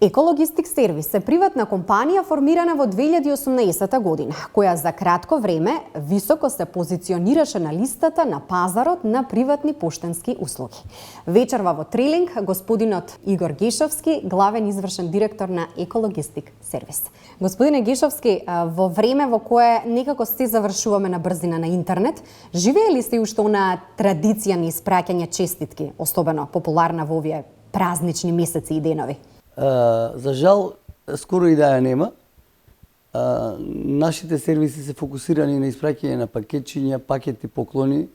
Екологистик сервис е приватна компанија формирана во 2018 година, која за кратко време високо се позиционираше на листата на пазарот на приватни поштенски услуги. Вечерва во Трелинг, господинот Игор Гешовски, главен извршен директор на Екологистик сервис. Господине Гешовски, во време во кое некако се завршуваме на брзина на интернет, живее ли сте уште на традиција на испраќање честитки, особено популарна во овие празнични месеци и денови? За жал, скоро и да ја нема. Нашите сервиси се фокусирани на испраќање на пакетчиња, пакети, поклони.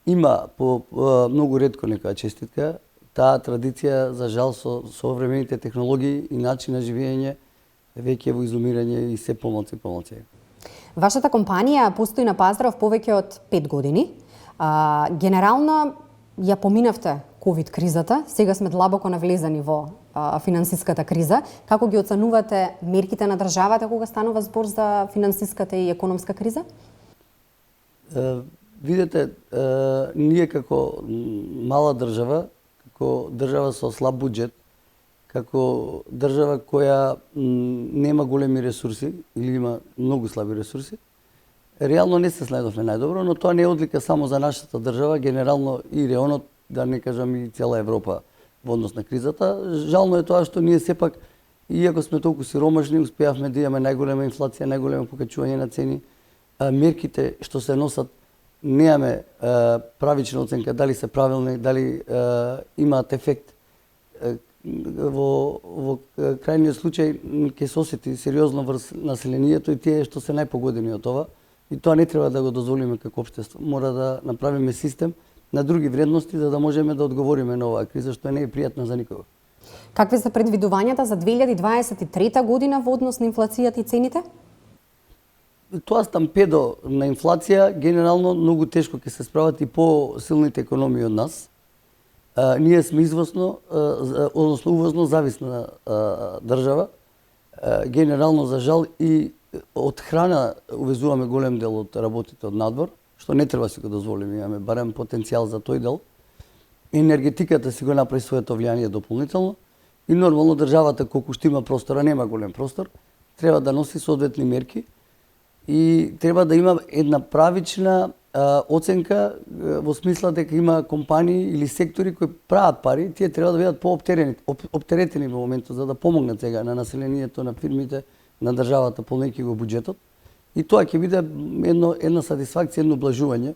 Има по многу ретко некоја честитка. Таа традиција, за жал, со современите технологии и начин на живење веќе во изумирање и се помалку и помалку. Вашата компанија постои на пазарот повеќе од 5 години. Генерално ја поминавте ковид кризата, сега сме длабоко навлезани во финансиската криза. Како ги оценувате мерките на државата кога станува збор за финансиската и економска криза? Видете, ние како мала држава, како држава со слаб буџет, како држава која нема големи ресурси или има многу слаби ресурси, реално не се следовме најдобро, но тоа не е одлика само за нашата држава, генерално и регионот, да не кажам и цела Европа во однос на кризата. Жално е тоа што ние сепак, иако сме толку сиромашни, успеавме да имаме најголема инфлација, најголемо покачување на цени. Мерките што се носат, немаме правична оценка дали се правилни, дали имаат ефект. Во крајниот случај ќе се осети сериозно врз населението и тие што се најпогодени од ова. И тоа не треба да го дозволиме како општество. Мора да направиме систем на други вредности за да можеме да одговориме на оваа криза што не е пријатна за никого. Какви се предвидувањата за 2023 година во однос на инфлацијата и цените? Тоа стампедо на инфлација генерално многу тешко ќе се справат и по-силните економии од нас. Ние сме извозно, односно увозно зависна држава. Генерално за жал и од храна увезуваме голем дел од работите од надвор, што не треба си го дозволиме, имаме барем потенцијал за тој дел. Енергетиката си го направи своето влијание дополнително и нормално државата колку што има простора, нема голем простор, треба да носи соодветни мерки и треба да има една правична оценка во смисла дека има компании или сектори кои прават пари, тие треба да бидат пооптеретени во моментот за да помогнат сега на населението, на фирмите, на државата, полнејќи го буџетот. И тоа ќе биде една сатисфакција, едно облажување.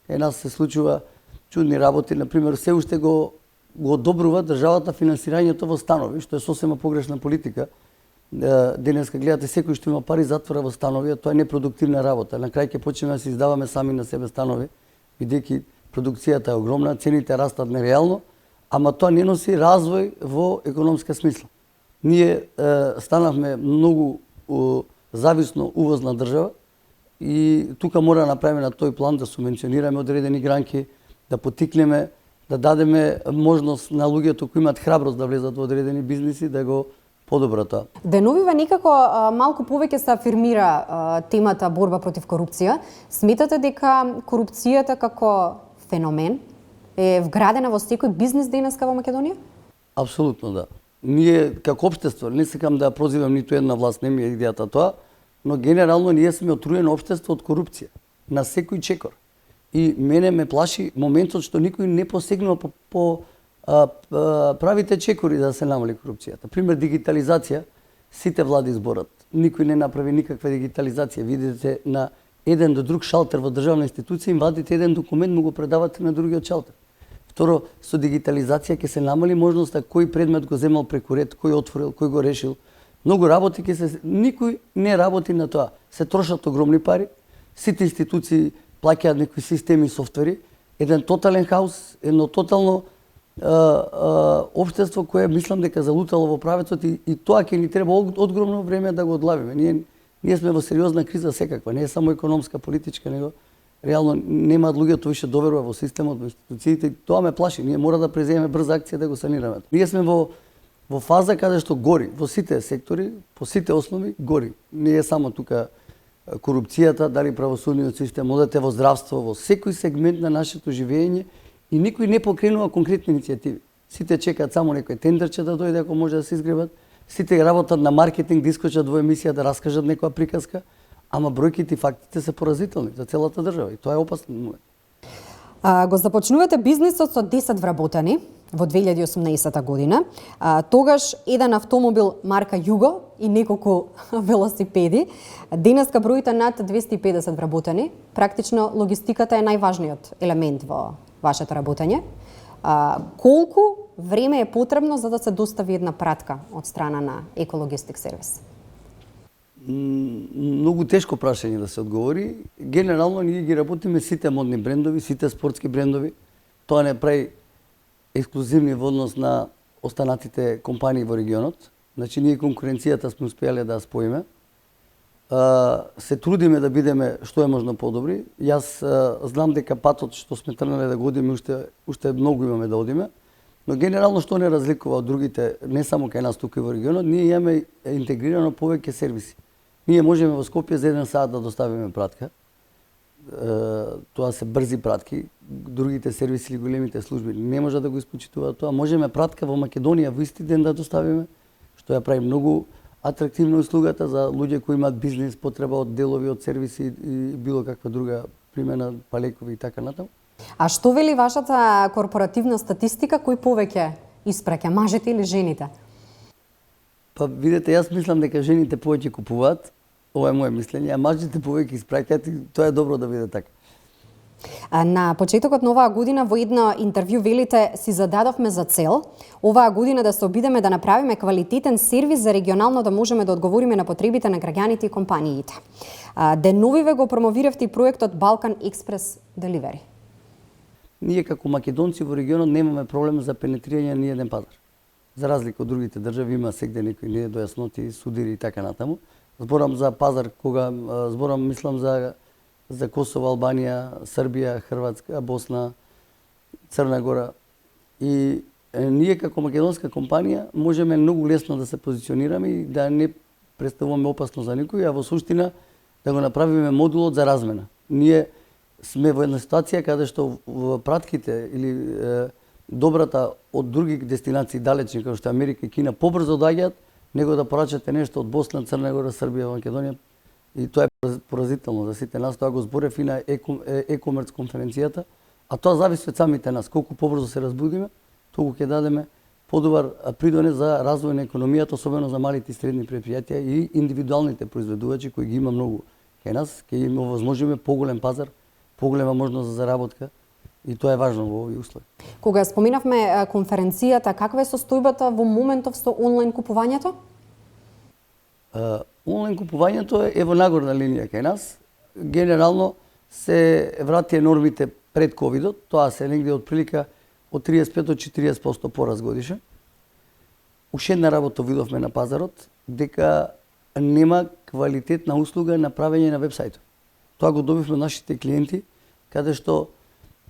Нас се случува чудни работи, например, се уште го одобрува државата финансирањето во станови, што е сосема погрешна политика. Денеска гледате секој што има пари затвора во станови, а тоа е непродуктивна работа. На крај ќе почнеме да се издаваме сами на себе станови, бидејќи продукцијата е огромна, цените растат нереално, ама тоа не носи развој во економска смисла. Ние станавме многу зависно увозна држава и тука мора да направиме на тој план да субвенционираме одредени гранки, да потикнеме, да дадеме можност на луѓето кои имаат храброст да влезат во одредени бизниси да го подобрат тоа. Деновива некако малку повеќе се афирмира темата борба против корупција. Сметате дека корупцијата како феномен е вградена во секој бизнис денеска во Македонија? Апсолутно да. Ние како општество, не сакам да прозивам ниту една власт, не ми е идејата тоа, но генерално ние сме отруено општество од корупција на секој чекор. И мене ме плаши моментот што никој не посегнува по правите чекори да се намали корупцијата. Пример, дигитализација, сите влади зборат. Никој не направи никаква дигитализација. Видите на еден до друг шалтер во државна институција, им вадите еден документ, му го предавате на другиот шалтер. Второ, со дигитализација ќе се намали можноста кој предмет го земал преку ред, кој отворил, кој го решил. Многу работи ќе се... Никој не работи на тоа. Се трошат огромни пари, сите институции плаќаат некои системи и софтвери, еден тотален хаос, едно тотално општество кое мислам дека залутало во правецот и тоа ќе ни треба одгромно време да го одлавиме. Ние сме во сериозна криза секаква, не е само економска, политичка, него реално немаат луѓето више доверува во системот, во институциите, и тоа ме плаши. Ние мора да преземеме брза акција да го санираме. Ние сме во фаза каде што гори, во сите сектори, по сите основи гори. Не е само тука корупцијата, дали правосудниот систем, одете во здравство, во секој сегмент на нашето живење и никој не покренува конкретни иницијативи. Сите чекаат само некој тендерче да дојде ако може да се изгребат. сите работат на маркетинг, да искочат во емисија да раскажат некоја приказка, ама бројките и фактите се поразителни за целата држава и тоа е опасно момент. Го започнувате бизнисот со 10 вработени во 2018 година. Тогаш еден автомобил марка Југо и неколку велосипеди. Денеска броите над 250 вработени. Практично логистиката е најважниот елемент во вашето работење. Колку време е потребно за да се достави една пратка од страна на Екологистик сервис? Многу тешко прашање да се одговори. Генерално ние ги работиме сите модни брендови, сите спортски брендови. Тоа не прави ексклузивни во однос на останатите компании во регионот. Значи ние конкуренцијата сме успеале да ја споиме. Се трудиме да бидеме што е можно подобри. Јас знам дека патот што сме тргнале да го одиме уште многу имаме да одиме. Но генерално што не разликува од другите, не само кај нас тука и во регионот, ние имаме интегрирано повеќе сервиси. Ние можеме во Скопје за 1 сат да доставиме пратка. Тоа се брзи пратки. Другите сервиси или големите служби не може да го испочитуваат тоа. Можеме пратка во Македонија во исти ден да доставиме, што ја прави многу атрактивна услугата за луѓе кои имаат бизнис, потреба од делови, од сервиси и било каква друга примена, палекови и така натаму. А што вели вашата корпоративна статистика, кој повеќе испраќа, мажите или жените? Па видете, јас мислам дека жените повеќе купуваат, ова е мое мислење, а мажите повеќе испраќаат и тоа е добро да биде така. На почетокот на оваа година во едно интервју велите си зададовме за цел оваа година да се обидеме да направиме квалитетен сервис за регионално да можеме да одговориме на потребите на граѓаните и компаниите. Деновиве го промовиравте и проектот Балкан Експрес Деливери. Ние како македонци во регионот немаме проблем за пенетрирање на ниеден пазар. За разлика од другите држави има сегде некои недојасноти, судири и така натаму. Зборам за пазар мислам за Косово, Албанија, Србија, Хрватска, Босна, Црна Гора. И ние како македонска компанија можеме многу лесно да се позиционираме и да не представуваме опасно за никој, а во суштина да го направиме модулот за размена. Ние сме во една ситуација каде што пратките или добрата од други дестинации далечни како што Америка и Кина побрзо доаѓаат него да порачате нешто од Босна, Црна Гора, Србија, Македонија. И тоа е поразително за сите нас, тоа го зборев и на e-commerce конференцијата, а тоа зависи од самите нас. Колку побрзо се разбудиме, толку ќе дадеме подобар придонес за развој на економијата, особено за малите и средни предпријатија и индивидуалните произведувачи кои ги има многу кај нас, ќе им овозможиме поголем пазар, поголема можност за заработка и тоа е важно во овие услови. Кога споменавме конференцијата, каква е состојбата во моментов со онлайн купувањето? Онлайн купувањето е во нагорна линија кај нас. Генерално се вратија нормите пред ковидот, тоа се негде од прилика од 35 до 40% пораз годишен. Уште една работа видовме на пазарот, дека нема квалитетна услуга на правење на вебсајтот. Тоа го добивме нашите клиенти, каде што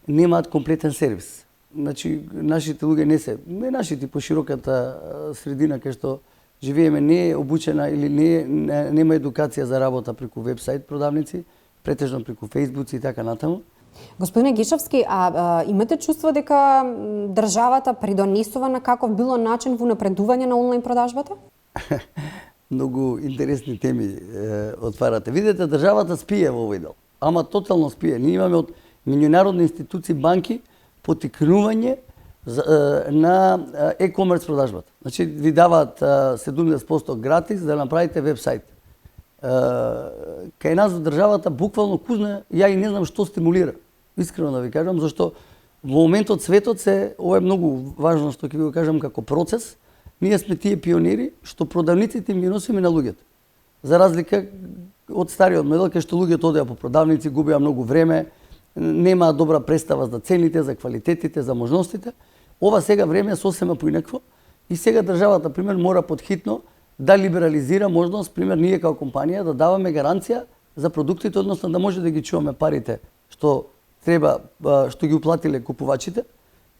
немаат комплетен сервис. Значи, нашите луѓе не нашите по широката средина кај што живееме не е обучена или нема едукација за работа преку вебсајт продавници, претежно преку фејсбуци и така натаму. Господине Гишевски, имате чувство дека државата придонесува на каков било начин во напредување на онлайн продажбата? Многу интересни теми отварате. Видете, државата спие во овој дел, ама тотално спие. Ние имаме од меѓународни институции, банки, потикнување на e-commerce продажбата. Значи, ви даваат 70% гратис да направите вебсайт. Кај нас во државата буквално кузна, ја и не знам што стимулира. Искрено да ви кажам, зашто во моментот светот ова е многу важно што ќе ви го кажам како процес. Ние сме тие пионери што продавниците им ги носиме на луѓето. За разлика од стариот модел кај што луѓето одеа по продавници, губеа многу време, немаа добра представа за цените, за квалитетите, за можностите. Ова сега време е сосема поинакво и сега државата, пример, мора подхитно да либерализира можност, пример, ние како компанија да даваме гаранција за продуктите, односно да може да ги чуваме парите што треба, што ги уплатиле купувачите,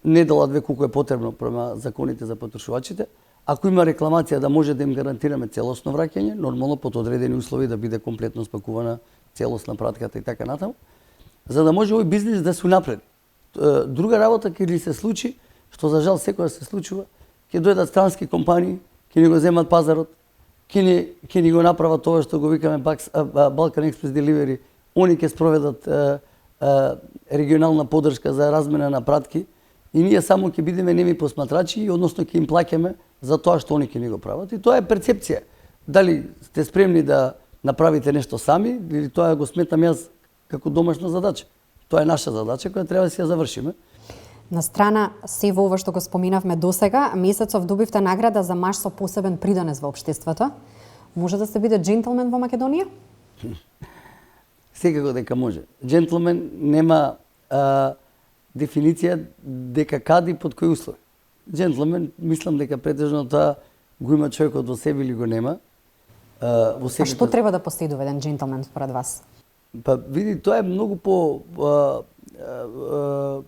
не да ладве колку е потребно према законите за потрошувачите. Ако има рекламација да може да им гарантираме целосно враќање, нормално под одредени услови да биде комплетно спакувана целосна пратката и така натаму, за да може овој бизнис да се унапреди. Друга работа ќе ли се случи, што за жал секоја се случува, ќе дојдат странски компании, ќе ни го земат пазарот, ќе ни го направат тоа што го викаме Balkan Express Delivery, они ќе спроведат регионална поддршка за размена на пратки и ние само ќе бидеме неми посматрачи, односно ќе им плаќаме за тоа што они ќе ни го прават. И тоа е перцепција. Дали сте спремни да направите нешто сами или тоа го сметам јас како домашна задача. Тоа е наша задача која треба да си ја завршиме. На страна се во ова што го споминавме досега, месецов добивте награда за маж со посебен придонес во општеството. Може да се биде джентлмен во Македонија? Секако дека може. Джентлмен нема дефиниција дека каде и под кои услови. Джентлмен, мислам дека претежно тоа го има човекот во себе или го нема. А што треба да поседува еден джентлмен според вас? Па види, тоа е многу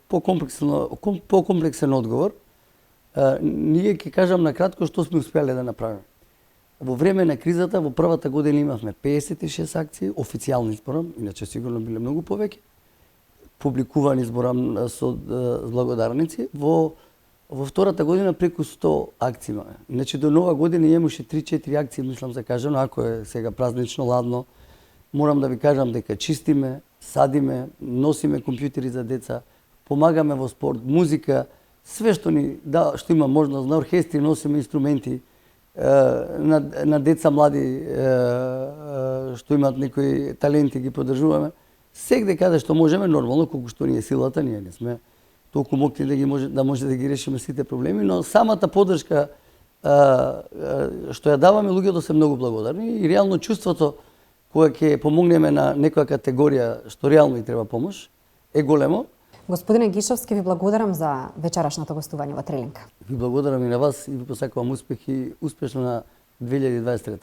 по-комплексен одговор. Ние ќе кажам на кратко што сме успеале да направиме. Во време на кризата, во првата година имавме 56 акции, официјални зборам, иначе сигурно биле многу повеќе, публикувани зборам со благодарници. Во втората година преку 100 акции имаме. Иначе до нова година имаше 3-4 акции, мислам за кажано, ако е сега празнично, ладно. Морам да ви кажам дека чистиме, садиме, носиме компјутери за деца, помагаме во спорт, музика, све што што има можност, на оркестри носиме инструменти, на деца млади што имаат некои таленти ги поддржуваме. Сегде каде што можеме, нормално, колку што ни е силата, ние не сме толку моќни да може да ги решиме сите проблеми, но самата поддршка што ја даваме, луѓето се многу благодарни и реално чувството кога ќе помогнеме на некоја категорија што реално и треба помош, е големо. Господине Гишовски, ви благодарам за вечерашното гостување во Трилинг. Ви благодарам и на вас и ви посакувам успех и успешно на 2023.